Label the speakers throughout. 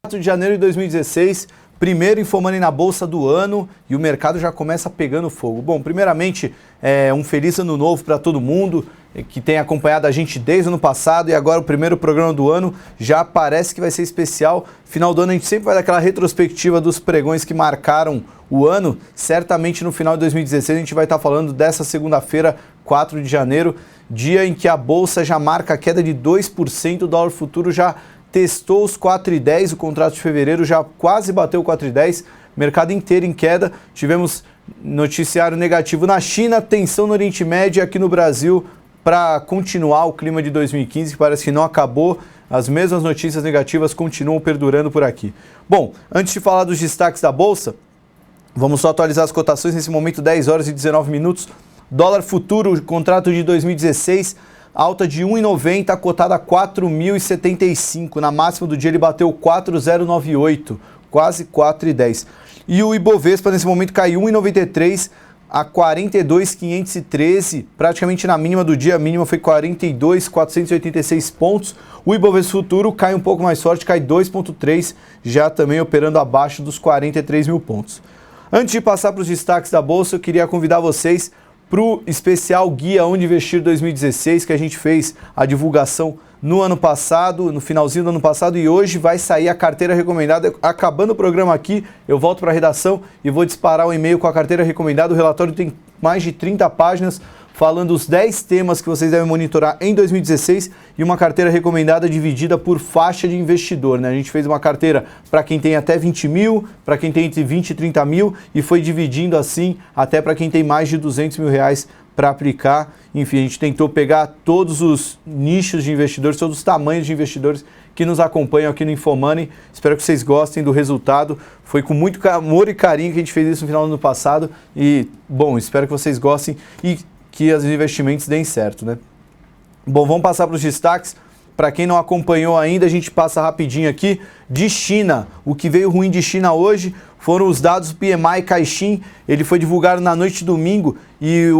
Speaker 1: 4 de janeiro de 2016, primeiro InfoMoney na Bolsa do ano e o mercado já começa pegando fogo. Bom, primeiramente, um feliz ano novo para todo mundo que tem acompanhado a gente desde o ano passado e agora o primeiro programa do ano já parece que vai ser especial. Final do ano a gente sempre vai dar aquela retrospectiva dos pregões que marcaram o ano. Certamente no final de 2016 a gente vai estar falando dessa segunda-feira, 4 de janeiro, dia em que a Bolsa já marca a queda de 2%, o dólar futuro já testou os 4,10, o contrato de fevereiro já quase bateu 4,10, mercado inteiro em queda. Tivemos noticiário negativo na China, tensão no Oriente Médio e aqui no Brasil para continuar o clima de 2015, que parece que não acabou. As mesmas notícias negativas continuam perdurando por aqui. Bom, antes de falar dos destaques da Bolsa, vamos só atualizar as cotações nesse momento, 10 horas e 19 minutos. Dólar futuro, contrato de 2016, alta de 1,90, cotada a 4.075. Na máxima do dia ele bateu 4.098, quase 4,10. E o Ibovespa nesse momento caiu 1,93 a 42.513, praticamente na mínima do dia. A mínima foi 42.486 pontos. O Ibovespa futuro cai um pouco mais forte, cai 2,3, já também operando abaixo dos 43 mil pontos. Antes de passar para os destaques da Bolsa, eu queria convidar vocês para o especial Guia Onde Investir 2016, que a gente fez a divulgação no ano passado, no finalzinho do ano passado, e hoje vai sair a carteira recomendada. Acabando o programa aqui, eu volto para a redação e vou disparar o e-mail com a carteira recomendada. O relatório tem mais de 30 páginas, falando os 10 temas que vocês devem monitorar em 2016 e uma carteira recomendada dividida por faixa de investidor, né? A gente fez uma carteira para quem tem até 20 mil, para quem tem entre 20 e 30 mil e foi dividindo assim até para quem tem mais de 200 mil reais para aplicar. Enfim, a gente tentou pegar todos os nichos de investidores, todos os tamanhos de investidores que nos acompanham aqui no InfoMoney. Espero que vocês gostem do resultado. Foi com muito amor e carinho que a gente fez isso no final do ano passado e, bom, espero que vocês gostem e que os investimentos deem certo, né? Bom, vamos passar para os destaques. Para quem não acompanhou ainda, a gente passa rapidinho aqui. De China, o que veio ruim de China hoje foram os dados do PMI Caixin. Ele foi divulgado na noite de domingo e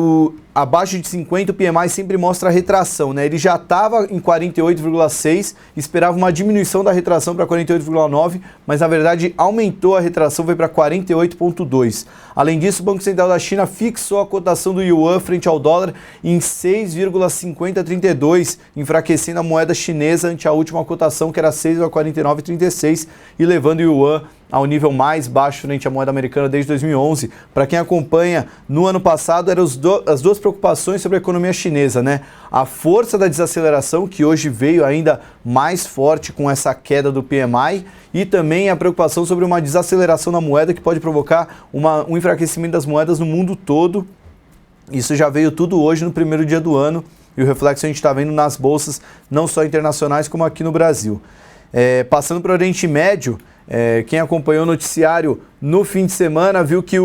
Speaker 1: abaixo de 50 o PMI sempre mostra a retração, né? Ele já estava em 48,6, esperava uma diminuição da retração para 48,9, mas na verdade aumentou a retração, foi para 48,2. Além disso, o Banco Central da China fixou a cotação do yuan frente ao dólar em 6,5032, enfraquecendo a moeda chinesa ante a última cotação, que era 6,4936, e levando o yuan ao nível mais baixo frente à moeda americana desde 2011. Para quem acompanha, no ano passado eram as duas preocupações sobre a economia chinesa, né? A força da desaceleração, que hoje veio ainda mais forte com essa queda do PMI, e também a preocupação sobre uma desaceleração da moeda que pode provocar um enfraquecimento das moedas no mundo todo. Isso já veio tudo hoje no primeiro dia do ano e o reflexo a gente está vendo nas bolsas, não só internacionais como aqui no Brasil. Passando para o Oriente Médio, quem acompanhou o noticiário no fim de semana viu que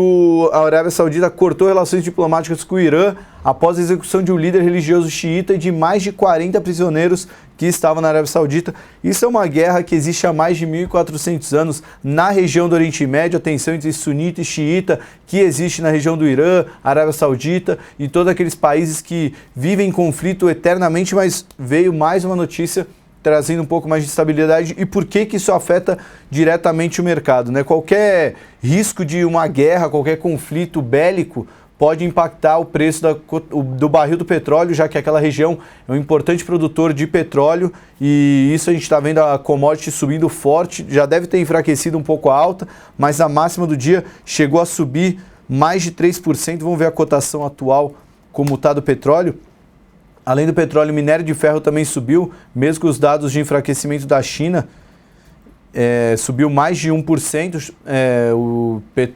Speaker 1: a Arábia Saudita cortou relações diplomáticas com o Irã após a execução de um líder religioso xiita e de mais de 40 prisioneiros que estavam na Arábia Saudita. Isso é uma guerra que existe há mais de 1.400 anos na região do Oriente Médio, a tensão entre sunita e xiita que existe na região do Irã, Arábia Saudita e todos aqueles países que vivem em conflito eternamente, mas veio mais uma notícia trazendo um pouco mais de estabilidade. E por que isso afeta diretamente o mercado, né? Qualquer risco de uma guerra, qualquer conflito bélico pode impactar o preço do barril do petróleo, já que aquela região é um importante produtor de petróleo e isso a gente está vendo a commodity subindo forte, já deve ter enfraquecido um pouco a alta, mas a máxima do dia chegou a subir mais de 3%. Vamos ver a cotação atual como está do petróleo. Além do petróleo, o minério de ferro também subiu, mesmo com os dados de enfraquecimento da China, subiu mais de 1%,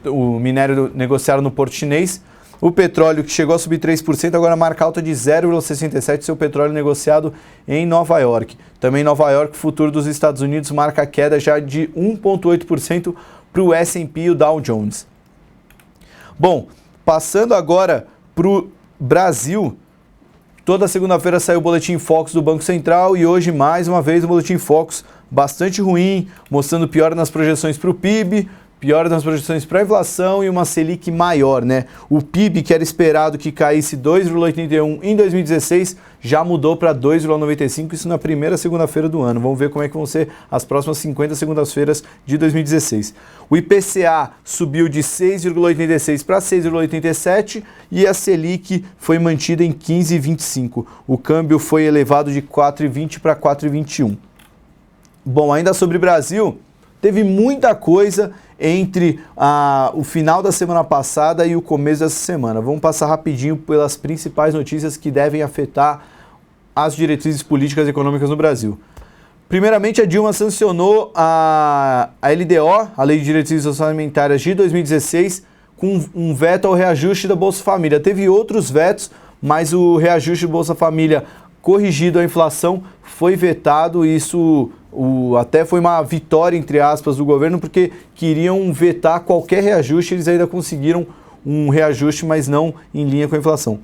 Speaker 1: o minério negociado no porto chinês. O petróleo, que chegou a subir 3%, agora marca alta de 0,67%, seu petróleo negociado em Nova York. Também em Nova York, o futuro dos Estados Unidos marca queda já de 1,8% para o S&P e o Dow Jones. Bom, passando agora para o Brasil. Toda segunda-feira saiu o Boletim Focus do Banco Central e hoje, mais uma vez, o Boletim Focus bastante ruim, mostrando piora nas projeções para o PIB, piora nas projeções para a inflação e uma Selic maior, né? O PIB, que era esperado que caísse 2,81 em 2016, já mudou para 2,95, isso na primeira segunda-feira do ano. Vamos ver como é que vão ser as próximas 50 segundas-feiras de 2016. O IPCA subiu de 6,86 para 6,87 e a Selic foi mantida em 15,25. O câmbio foi elevado de 4,20 para 4,21. Bom, ainda sobre o Brasil, teve muita coisa entre o final da semana passada e o começo dessa semana. Vamos passar rapidinho pelas principais notícias que devem afetar as diretrizes políticas e econômicas no Brasil. Primeiramente, a Dilma sancionou a LDO, a Lei de Diretrizes Orçamentárias de 2016, com um veto ao reajuste da Bolsa Família. Teve outros vetos, mas o reajuste do Bolsa Família corrigido à inflação foi vetado. Isso até foi uma vitória, entre aspas, do governo, porque queriam vetar qualquer reajuste, eles ainda conseguiram um reajuste, mas não em linha com a inflação.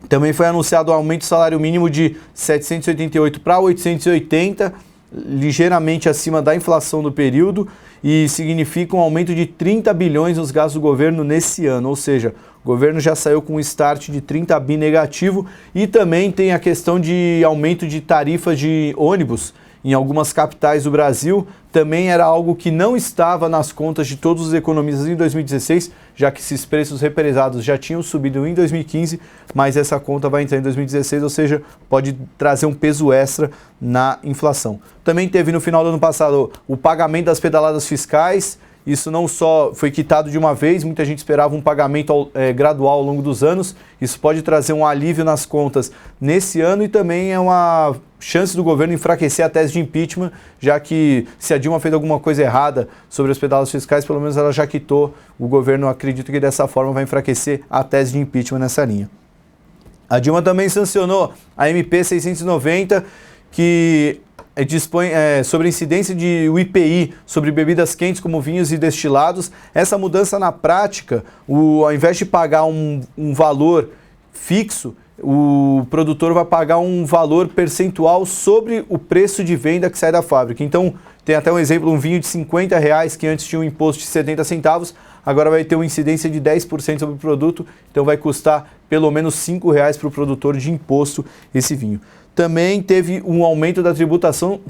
Speaker 1: Também foi anunciado o aumento do salário mínimo de 788 para 880, ligeiramente acima da inflação do período, e significa um aumento de 30 bilhões nos gastos do governo nesse ano, ou seja, o governo já saiu com um start de 30 bi negativo. E também tem a questão de aumento de tarifas de ônibus em algumas capitais do Brasil. Também era algo que não estava nas contas de todos os economistas em 2016, já que esses preços represados já tinham subido em 2015, mas essa conta vai entrar em 2016, ou seja, pode trazer um peso extra na inflação. Também teve no final do ano passado o pagamento das pedaladas fiscais. Isso não só foi quitado de uma vez, muita gente esperava um pagamento gradual ao longo dos anos. Isso pode trazer um alívio nas contas nesse ano e também é uma chance do governo enfraquecer a tese de impeachment, já que se a Dilma fez alguma coisa errada sobre as pedaladas fiscais, pelo menos ela já quitou. O governo acredita que dessa forma vai enfraquecer a tese de impeachment nessa linha. A Dilma também sancionou a MP 690, que dispõe sobre a incidência de IPI sobre bebidas quentes como vinhos e destilados. Essa mudança na prática, ao invés de pagar um valor fixo, o produtor vai pagar um valor percentual sobre o preço de venda que sai da fábrica. Então, tem até um exemplo, um vinho de R$50 que antes tinha um imposto de 70 centavos, agora vai ter uma incidência de 10% sobre o produto, então vai custar pelo menos R$5 para o produtor de imposto esse vinho. Também teve um aumento da tributação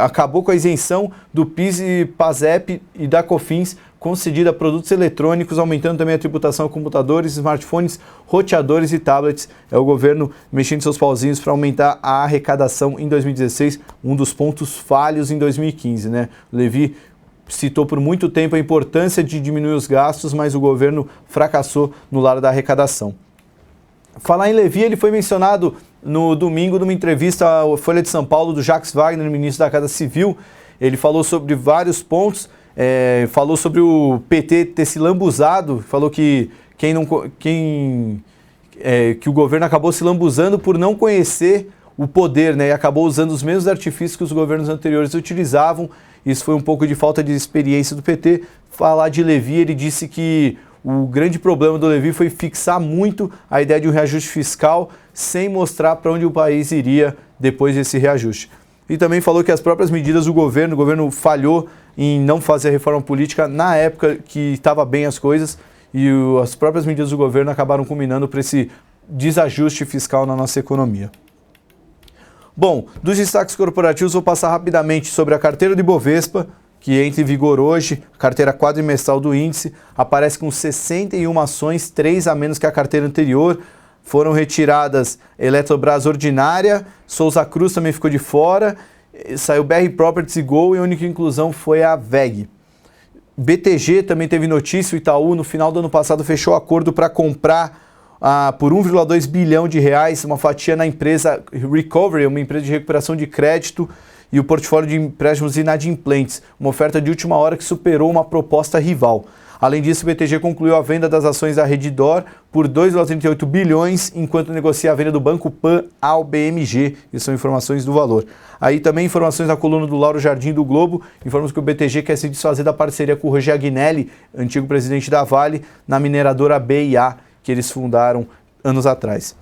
Speaker 1: acabou com a isenção do PIS e PASEP e da COFINS concedida a produtos eletrônicos, aumentando também a tributação a computadores, smartphones, roteadores e tablets. É o governo mexendo seus pauzinhos para aumentar a arrecadação em 2016, um dos pontos falhos em 2015, né? O Levi citou por muito tempo a importância de diminuir os gastos, mas o governo fracassou no lado da arrecadação. Falar em Levi, ele foi mencionado no domingo numa entrevista à Folha de São Paulo do Jacques Wagner, ministro da Casa Civil. Ele falou sobre vários pontos, falou sobre o PT ter se lambuzado, falou que que o governo acabou se lambuzando por não conhecer o poder, né, e acabou usando os mesmos artifícios que os governos anteriores utilizavam. Isso foi um pouco de falta de experiência do PT. Falar de Levi, ele disse que o grande problema do Levi foi fixar muito a ideia de um reajuste fiscal sem mostrar para onde o país iria depois desse reajuste. E também falou que as próprias medidas do governo, o governo falhou em não fazer a reforma política na época que estava bem as coisas, e as próprias medidas do governo acabaram culminando para esse desajuste fiscal na nossa economia. Bom, dos destaques corporativos, vou passar rapidamente sobre a carteira do Ibovespa, que entra em vigor hoje. A carteira quadrimestral do índice aparece com 61 ações, 3 a menos que a carteira anterior. Foram retiradas Eletrobras Ordinária, Souza Cruz também ficou de fora, saiu BR Properties e Gol, e a única inclusão foi a VEG. BTG também teve notícia, o Itaú no final do ano passado fechou acordo para comprar por 1,2 bilhão de reais uma fatia na empresa Recovery, uma empresa de recuperação de crédito, e o portfólio de empréstimos inadimplentes, uma oferta de última hora que superou uma proposta rival. Além disso, o BTG concluiu a venda das ações da Redditor por 2,38 bilhões, enquanto negocia a venda do Banco Pan ao BMG. Isso são informações do valor. Aí também informações da coluna do Lauro Jardim do Globo, informamos que o BTG quer se desfazer da parceria com o Roger Agnelli, antigo presidente da Vale, na mineradora B&A, que eles fundaram anos atrás.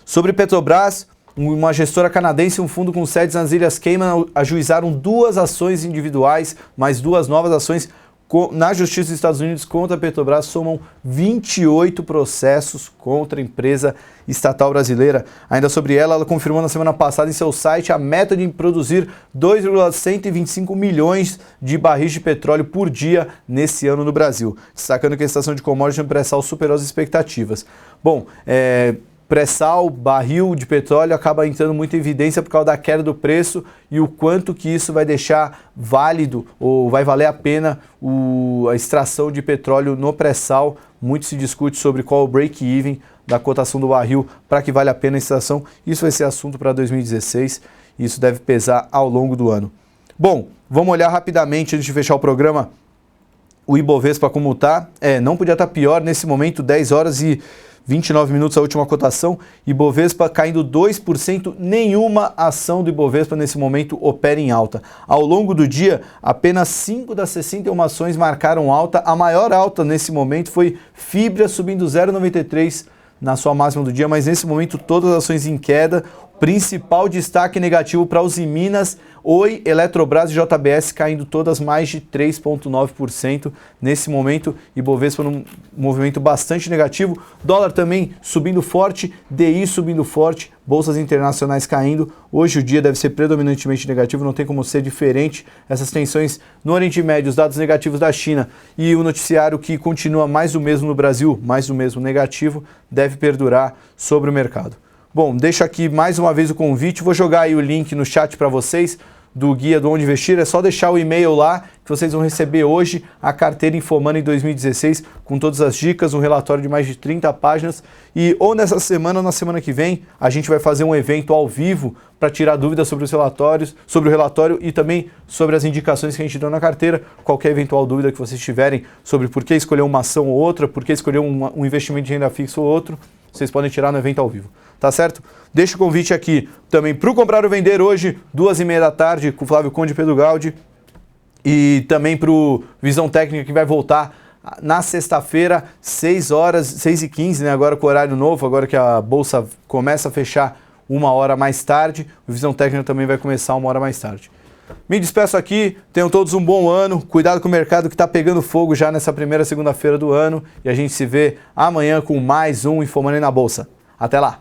Speaker 1: Sobre Petrobras, Uma gestora canadense e um fundo com sedes nas Ilhas Cayman ajuizaram 2 ações individuais, mais 2 novas ações na Justiça dos Estados Unidos contra a Petrobras, somam 28 processos contra a empresa estatal brasileira. Ainda sobre ela confirmou na semana passada em seu site a meta de produzir 2,125 milhões de barris de petróleo por dia nesse ano no Brasil, destacando que a estação de commodities no pré-sal superou as expectativas. Bom, pré-sal, barril de petróleo acaba entrando muito em evidência por causa da queda do preço e o quanto que isso vai deixar válido ou vai valer a pena a extração de petróleo no pré-sal. Muito se discute sobre qual o break-even da cotação do barril para que vale a pena a extração. Isso vai ser assunto para 2016 e isso deve pesar ao longo do ano. Bom, vamos olhar rapidamente antes de fechar o programa o Ibovespa como está. Não podia estar pior nesse momento, 10 horas e 29 minutos a última cotação, Ibovespa caindo 2%, nenhuma ação do Ibovespa nesse momento opera em alta. Ao longo do dia, apenas 5 das 61 ações marcaram alta, a maior alta nesse momento foi Fibra subindo 0,93 na sua máxima do dia, mas nesse momento todas as ações em queda. Principal destaque negativo para Usiminas, Oi, Eletrobras e JBS caindo todas mais de 3,9% nesse momento. Ibovespa num movimento bastante negativo. Dólar também subindo forte, DI subindo forte, bolsas internacionais caindo. Hoje o dia deve ser predominantemente negativo, não tem como ser diferente. Essas tensões no Oriente Médio, os dados negativos da China e o noticiário que continua mais do mesmo no Brasil, mais do mesmo negativo, deve perdurar sobre o mercado. Bom, deixo aqui mais uma vez o convite, vou jogar aí o link no chat para vocês do guia do Onde Investir, é só deixar o e-mail lá que vocês vão receber hoje a carteira Infomoney 2016 com todas as dicas, um relatório de mais de 30 páginas e ou nessa semana ou na semana que vem a gente vai fazer um evento ao vivo para tirar dúvidas sobre os relatórios, sobre o relatório e também sobre as indicações que a gente deu na carteira. Qualquer eventual dúvida que vocês tiverem sobre por que escolher uma ação ou outra, por que escolher um investimento de renda fixa ou outro, vocês podem tirar no evento ao vivo, tá certo? Deixo o convite aqui também para o Comprar ou Vender hoje, 2h30 da tarde, com o Flávio Conde e Pedro Gaudi, e também para o Visão Técnica, que vai voltar na sexta-feira, 6h15, né? Agora com o horário novo, agora que a Bolsa começa a fechar 1h mais tarde, o Visão Técnica também vai começar 1h mais tarde. Me despeço aqui, tenham todos um bom ano, cuidado com o mercado que está pegando fogo já nessa primeira segunda-feira do ano e a gente se vê amanhã com mais um Infomoney na Bolsa. Até lá!